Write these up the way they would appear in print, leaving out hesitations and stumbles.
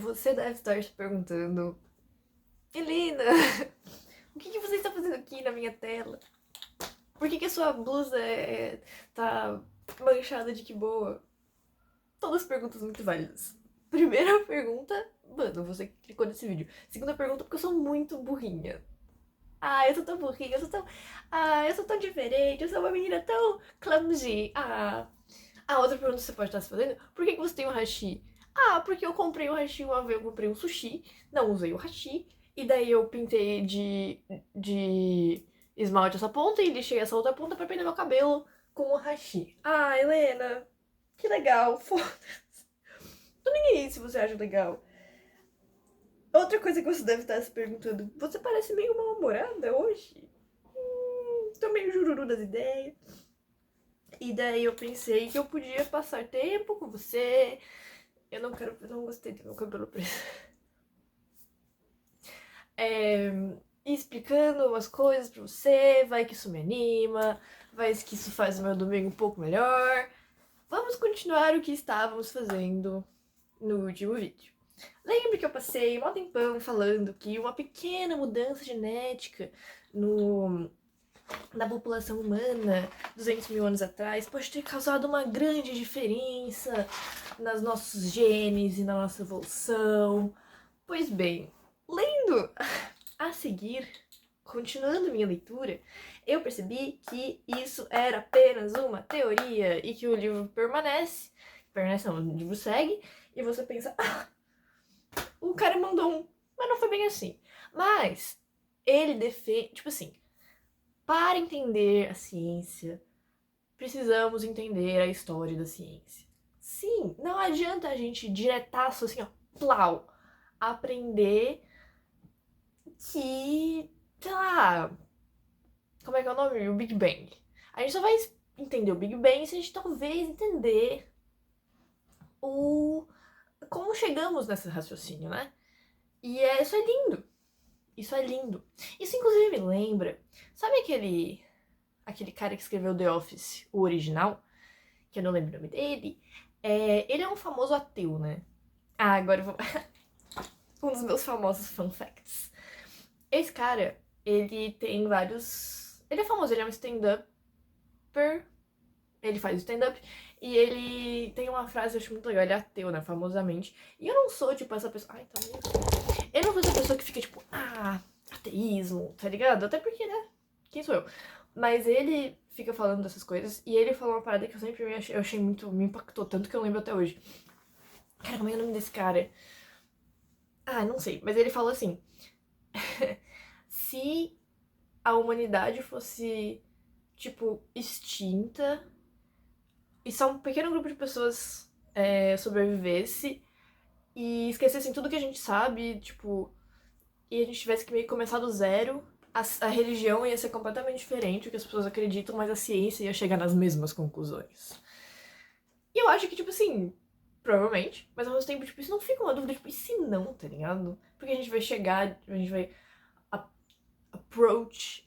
Você deve estar se perguntando, Helena, o que você está fazendo aqui na minha tela? Por que a sua blusa tá manchada de que boa? Todas perguntas muito válidas. Primeira pergunta, mano, você clicou nesse vídeo. Segunda pergunta, porque eu sou muito burrinha. Ah, eu sou tão burrinha, eu sou tão diferente, eu sou uma menina tão clumsy. A outra pergunta que você pode estar se fazendo, por que você tem um hashi? Ah, porque eu comprei um hashi uma vez, eu comprei um sushi, não usei o hashi, e daí eu pintei de esmalte essa ponta e lixei essa outra ponta pra prender meu cabelo com o hashi. Ah, Helena, que legal, foda-se. Tô nem aí se você acha legal. Outra coisa que você deve estar se perguntando, você parece meio mal-humorada hoje? Tô meio jururu das ideias. E daí eu pensei que eu podia passar tempo com você. Eu não gostei do meu cabelo preso. Explicando umas coisas pra você, vai que isso me anima, vai que isso faz o meu domingo um pouco melhor. Vamos continuar o que estávamos fazendo no último vídeo. Lembra que eu passei um tempão falando que uma pequena mudança genética no, na população humana 200 mil anos atrás pode ter causado uma grande diferença nos nossos genes e na nossa evolução? Pois bem, lendo a seguir, continuando minha leitura, eu percebi que isso era apenas uma teoria e que o livro permanece não, o livro segue, e você pensa, o cara mandou um, mas não foi bem assim. Mas ele defende, tipo assim, para entender a ciência, precisamos entender a história da ciência. Sim, não adianta a gente diretaço assim, ó, plau, aprender que, sei lá, como é que é o nome? O Big Bang. A gente só vai entender o Big Bang se a gente talvez entender o como chegamos nesse raciocínio, né? E isso é lindo. Isso é lindo. Isso inclusive me lembra, sabe aquele cara que escreveu The Office, o original, que eu não lembro o nome dele? Ele é um famoso ateu, né? Ah, agora eu vou um dos meus famosos fun facts. Esse cara, ele tem vários. Ele é famoso, ele é um stand-upper. Ele faz stand-up. E ele tem uma frase que eu acho muito legal. Ele é ateu, né? Famosamente. E eu não sou, tipo, essa pessoa. Ai, tá meio. Eu não sou essa pessoa que fica, tipo, ateísmo, tá ligado? Até porque, né? Quem sou eu? Mas ele fica falando dessas coisas. E ele falou uma parada que eu sempre eu achei muito. Me impactou tanto que eu lembro até hoje. Cara, como é o nome desse cara? Ah, não sei. Mas ele falou assim. Se a humanidade fosse, tipo, extinta e só um pequeno grupo de pessoas sobrevivesse e esquecessem tudo que a gente sabe, tipo, e a gente tivesse que meio que começar do zero, a religião ia ser completamente diferente do que as pessoas acreditam, mas a ciência ia chegar nas mesmas conclusões. E eu acho que, tipo assim, provavelmente, mas ao mesmo tempo, tipo, isso não fica uma dúvida, tipo, e se não, tá ligado? Porque a gente vai chegar, a gente vai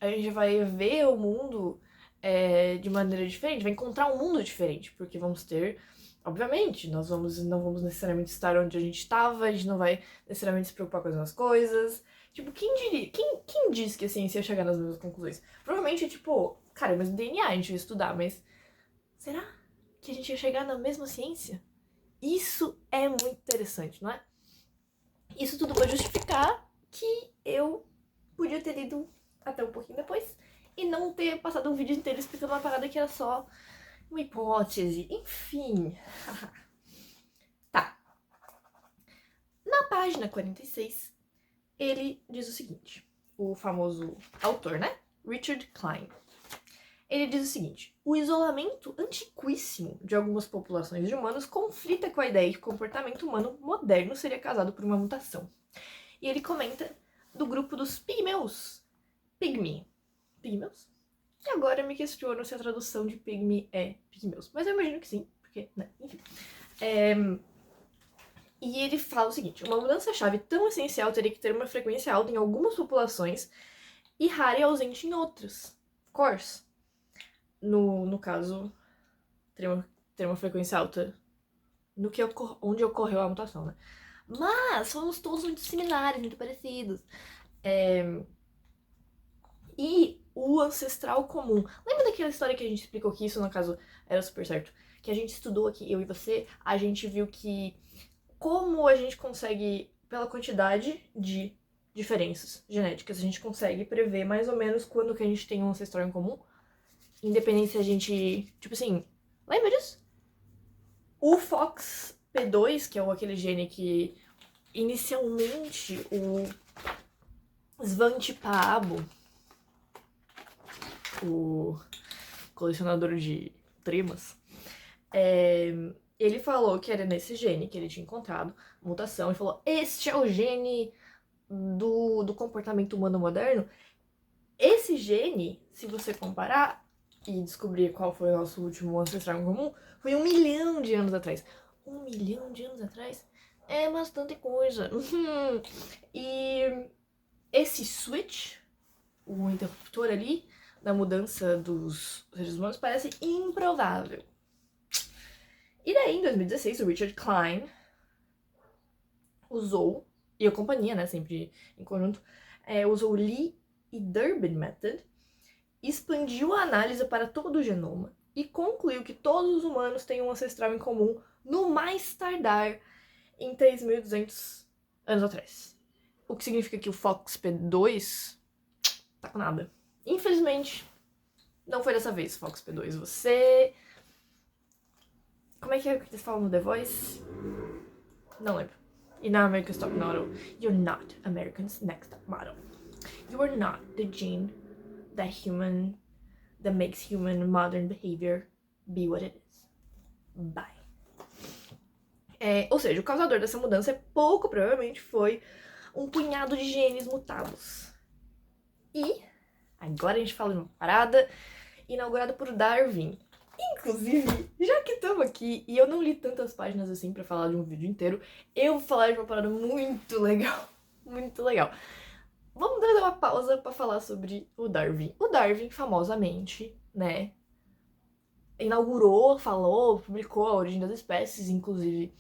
a gente vai ver o mundo de maneira diferente, vai encontrar um mundo diferente, porque vamos ter, obviamente, não vamos necessariamente estar onde a gente estava, a gente não vai necessariamente se preocupar com as mesmas coisas. Tipo, quem diria? Quem disse que a ciência ia chegar nas mesmas conclusões? Provavelmente, tipo, cara, mas o DNA a gente ia estudar, mas será que a gente ia chegar na mesma ciência? Isso é muito interessante, não é? Isso tudo pra justificar que eu podia ter lido até um pouquinho depois e não ter passado um vídeo inteiro explicando uma parada que era só uma hipótese. Enfim. Tá. Na página 46, ele diz o seguinte: o famoso autor, né? Richard Klein. Ele diz o seguinte: o isolamento antiquíssimo de algumas populações de humanos conflita com a ideia de que o comportamento humano moderno seria causado por uma mutação. E ele comenta do grupo dos pigmeus. Pygmy. Pigmeus? E agora eu me questiono se a tradução de pygmy é pigmeus. Mas eu imagino que sim, porque, né, enfim. E ele fala o seguinte: uma mudança-chave tão essencial teria que ter uma frequência alta em algumas populações e rara e ausente em outras. Of course. No caso, ter uma frequência alta no que onde ocorreu a mutação, né? mas somos todos muito similares, muito parecidos. E o ancestral comum. Lembra daquela história que a gente explicou que isso, no caso, era super certo? Que a gente estudou aqui, eu e você, a gente viu que como a gente consegue, pela quantidade de diferenças genéticas, a gente consegue prever mais ou menos quando que a gente tem um ancestral em comum, independente se a gente, tipo assim, lembra disso? O FOXP2, que é aquele gene que inicialmente o Svante Paabo, o colecionador de trimas, ele falou que era nesse gene que ele tinha encontrado mutação e falou: este é o gene do comportamento humano moderno. Esse gene, se você comparar e descobrir qual foi o nosso último ancestral em comum, foi 1 milhão de anos atrás. 1 milhão de anos atrás é bastante coisa. E esse switch, o interruptor ali, da mudança dos seres humanos, parece improvável. E daí, em 2016, o Richard Klein usou, e a companhia, né, sempre em conjunto, usou o Lee e Durbin Method, expandiu a análise para todo o genoma e concluiu que todos os humanos têm um ancestral em comum no mais tardar em 3.200 anos atrás. O que significa que o FOXP2 tá com nada. Infelizmente, não foi dessa vez, FOXP2. Você... Como é que eles falam no The Voice? Não lembro. E na America's Top Model, you're not America's Next Top Model. You are not the gene that makes human modern behavior be what it is. Bye. Ou seja, o causador dessa mudança pouco provavelmente foi um punhado de genes mutados. E agora a gente fala de uma parada inaugurada por Darwin. Inclusive, já que estamos aqui e eu não li tantas páginas assim pra falar de um vídeo inteiro, eu vou falar de uma parada muito legal. Muito legal. Vamos dar uma pausa pra falar sobre o Darwin. O Darwin, famosamente, né, inaugurou, falou, publicou A Origem das Espécies, inclusive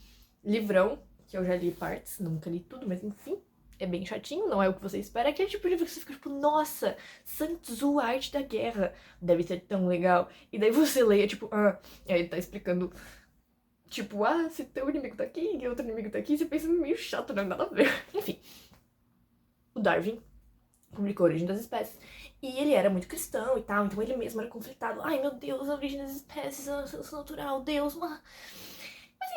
livrão, que eu já li partes, nunca li tudo, mas enfim, é bem chatinho, não é o que você espera. É aquele tipo de livro que você fica tipo, nossa, Sun Tzu, a arte da guerra, deve ser tão legal. E daí você lê, tipo, e aí ele tá explicando, tipo, se teu inimigo tá aqui e outro inimigo tá aqui, você pensa meio chato, não é nada a ver. Enfim, o Darwin publicou A Origem das Espécies. E ele era muito cristão e tal, então ele mesmo era conflitado. Ai, meu Deus, a origem das espécies, a seleção natural, Deus, Mas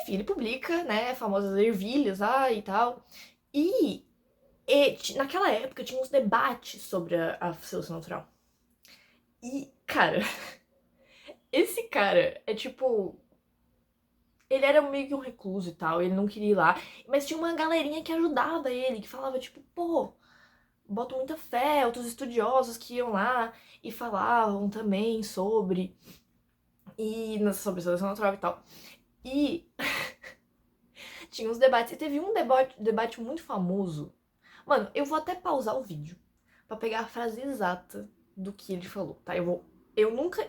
enfim, ele publica, né, famosas ervilhas lá e tal. E naquela época tinha uns debates sobre a seleção natural. E, cara, esse cara é tipo... Ele era meio que um recluso e tal, ele não queria ir lá. Mas tinha uma galerinha que ajudava ele, que falava tipo, pô, boto muita fé, outros estudiosos que iam lá e falavam também sobre a seleção natural e tal. E tinha uns debates, e teve um debate muito famoso. Mano, eu vou até pausar o vídeo pra pegar a frase exata do que ele falou, tá? Eu nunca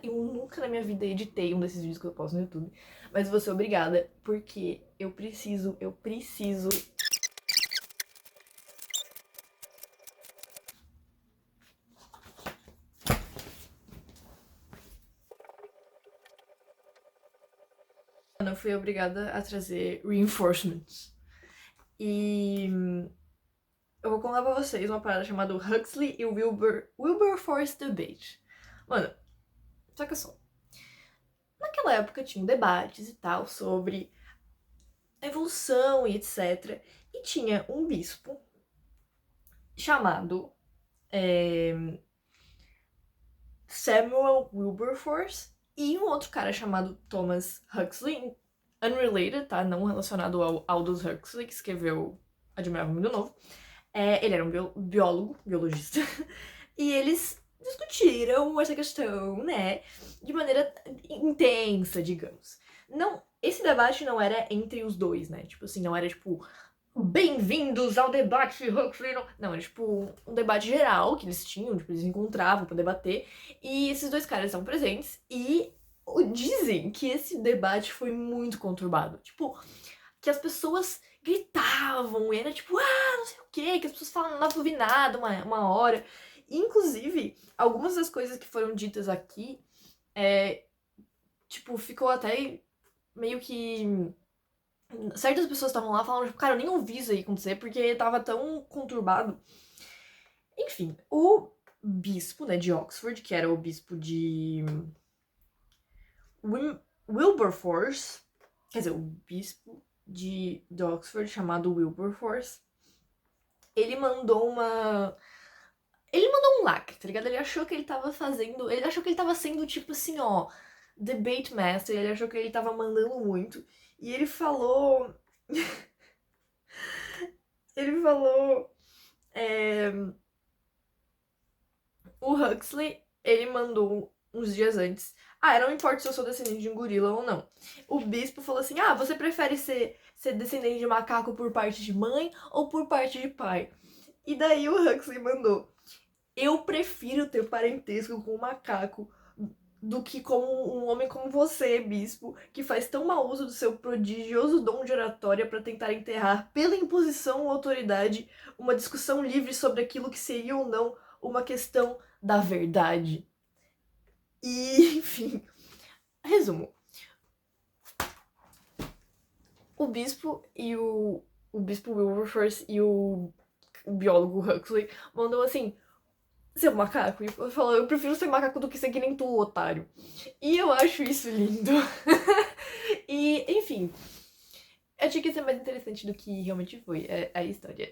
na minha vida editei um desses vídeos que eu posto no YouTube, mas vou ser obrigada, porque eu preciso eu fui obrigada a trazer reinforcements. E eu vou contar pra vocês uma parada chamada Huxley e Wilberforce Debate. Mano, saca só. Naquela época tinham debates e tal sobre evolução e etc. E tinha um bispo chamado Samuel Wilberforce e um outro cara chamado Thomas Huxley, unrelated, tá? Não relacionado ao Aldous Huxley, que escreveu Admirável Mundo Novo. Ele era um biologista, e eles discutiram essa questão, né, de maneira intensa, digamos. Não, esse debate não era entre os dois, né, tipo assim, não era tipo, bem-vindos ao debate Huxley, não, era tipo um debate geral que eles tinham, tipo, eles encontravam pra debater, e esses dois caras estavam presentes, e dizem que esse debate foi muito conturbado, tipo, que as pessoas gritavam, e era tipo, não sei o quê, que as pessoas falavam, não dava pra ouvir nada uma hora. Inclusive, algumas das coisas que foram ditas aqui, tipo, ficou até meio que... Certas pessoas estavam lá falando, tipo, cara, eu nem ouvi isso aí acontecer, porque tava tão conturbado. Enfim, o bispo, né, de Oxford, que era o bispo de Wilberforce, quer dizer, o bispo de Oxford, chamado Wilberforce, ele mandou um lacre, tá ligado? Ele achou que ele tava sendo, tipo assim, ó, debate master, ele achou que ele tava mandando muito, e ele falou... ele falou... O Huxley, ele mandou uns dias antes. Não importa se eu sou descendente de um gorila ou não. O bispo falou assim: você prefere ser descendente de macaco por parte de mãe ou por parte de pai? E daí o Huxley mandou: eu prefiro ter parentesco com um macaco do que com um homem como você, bispo, que faz tão mau uso do seu prodigioso dom de oratória para tentar enterrar, pela imposição ou autoridade, uma discussão livre sobre aquilo que seria ou não uma questão da verdade. E, enfim, resumo. O bispo e o bispo Wilberforce e o biólogo Huxley mandam assim: seu macaco. E falou: eu prefiro ser macaco do que ser que nem tu, otário. E eu acho isso lindo. E, enfim. Eu tinha que ser mais interessante do que realmente foi a história.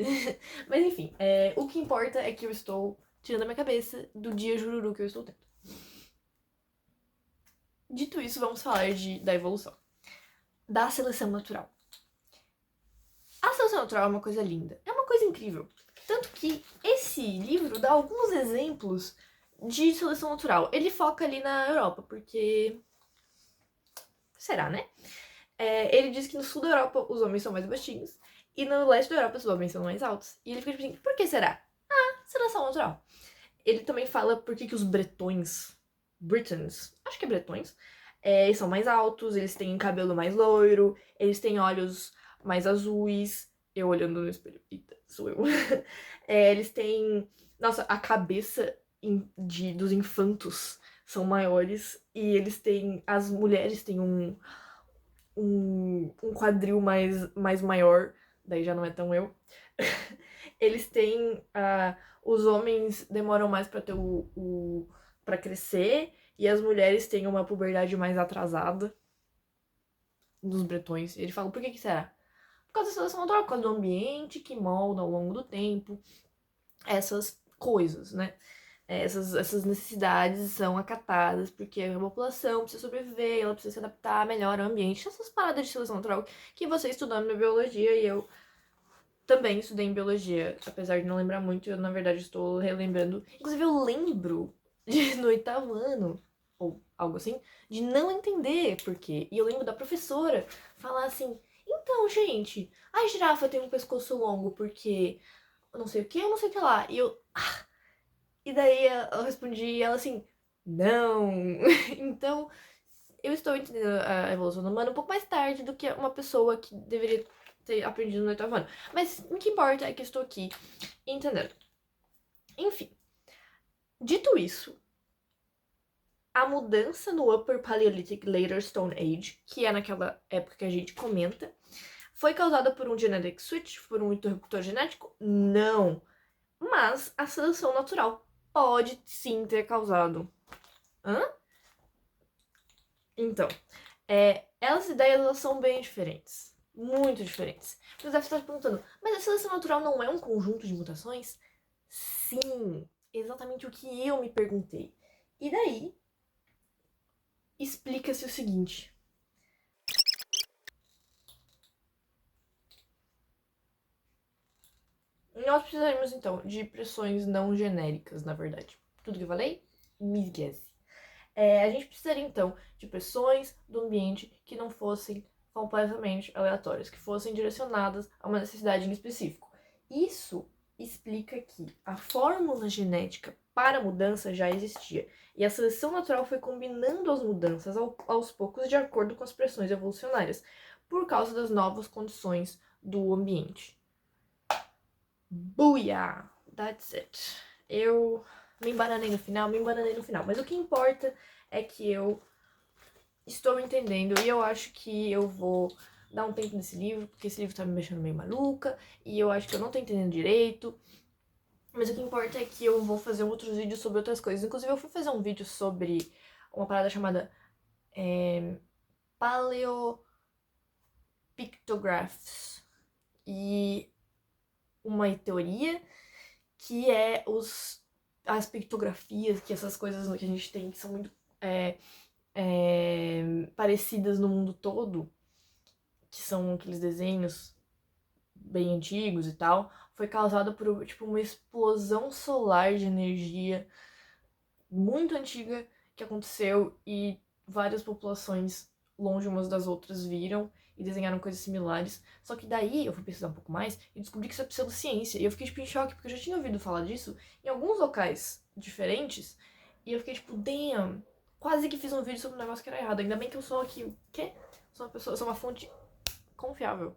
Mas enfim, o que importa é que eu estou tirando a minha cabeça do dia jururu que eu estou tendo. Dito isso, vamos falar da evolução. Da seleção natural. A seleção natural é uma coisa linda. É uma coisa incrível. Tanto que esse livro dá alguns exemplos de seleção natural. Ele foca ali na Europa, porque... será, né? Ele diz que no sul da Europa os homens são mais baixinhos e no leste da Europa os homens são mais altos. E ele fica tipo assim, por que será? Seleção natural. Ele também fala por que os Britons, acho que é bretões, são mais altos, eles têm cabelo mais loiro, eles têm olhos mais azuis. Eu olhando no espelho, eita, sou eu. Eles têm, nossa, a cabeça dos infantos são maiores e eles têm, as mulheres têm um quadril mais maior, daí já não é tão eu. Eles têm, os homens demoram mais pra ter para crescer e as mulheres têm uma puberdade mais atrasada dos bretões. Ele fala, por que será? Por causa da seleção natural, por causa do ambiente que molda ao longo do tempo essas coisas, né? Essas necessidades são acatadas porque a população precisa sobreviver, ela precisa se adaptar melhor ao ambiente. Essas paradas de seleção natural que você estudou na biologia e eu também estudei em biologia, apesar de não lembrar muito, eu na verdade estou relembrando. Inclusive eu lembro no 8º ano, ou algo assim, de não entender por quê. E eu lembro da professora falar assim, então, gente, a girafa tem um pescoço longo porque eu não sei o que, eu não sei o que lá. E eu... E daí eu respondi e ela assim, não. Então, eu estou entendendo a evolução do humano um pouco mais tarde do que uma pessoa que deveria ter aprendido no 8º ano. Mas o que importa é que eu estou aqui entendendo. Enfim, dito isso, a mudança no Upper Paleolithic Later Stone Age, que é naquela época que a gente comenta, foi causada por um genetic switch, por um interruptor genético? Não. Mas a seleção natural pode sim ter causado. Então, essas ideias elas são bem diferentes. Muito diferentes. Você deve estar se perguntando, mas a seleção natural não é um conjunto de mutações? Sim, exatamente o que eu me perguntei. E daí, explica-se o seguinte. Nós precisaremos, então, de pressões não genéricas, na verdade. Tudo que eu falei? Me esquece. A gente precisaria, então, de pressões do ambiente que não fossem completamente aleatórias, que fossem direcionadas a uma necessidade em específico. Isso explica que a fórmula genética para a mudança já existia, e a seleção natural foi combinando as mudanças aos poucos de acordo com as pressões evolucionárias. por causa das novas condições do ambiente. Booyah! That's it. Eu me embananei no final, mas o que importa é que eu estou entendendo e eu acho que eu vou dar um tempo nesse livro, porque esse livro tá me deixando meio maluca e eu acho que eu não tô entendendo direito. Mas o que importa é que eu vou fazer outros vídeos sobre outras coisas. Inclusive, eu fui fazer um vídeo sobre uma parada chamada Paleopictographs. E uma teoria que é as pictografias, que essas coisas que a gente tem que são muito parecidas no mundo todo, que são aqueles desenhos bem antigos e tal, foi causada por, tipo, uma explosão solar de energia muito antiga que aconteceu e várias populações longe umas das outras viram e desenharam coisas similares. Só que daí eu fui pesquisar um pouco mais e descobri que isso é pseudociência. E eu fiquei, tipo, em choque, porque eu já tinha ouvido falar disso em alguns locais diferentes. E eu fiquei, tipo, damn, quase que fiz um vídeo sobre um negócio que era errado. Ainda bem que eu sou aqui, o quê? Sou uma pessoa, eu sou uma fonte confiável.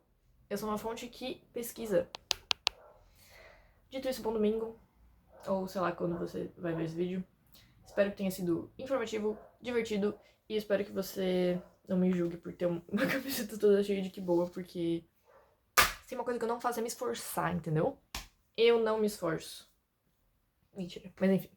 Eu sou uma fonte que pesquisa. Dito isso, bom domingo. Ou sei lá quando você vai ver esse vídeo. Espero que tenha sido informativo, divertido. E espero que você não me julgue por ter uma camiseta toda cheia de que boa. Porque se uma coisa que eu não faço é me esforçar, entendeu? Eu não me esforço. Mentira. Mas enfim.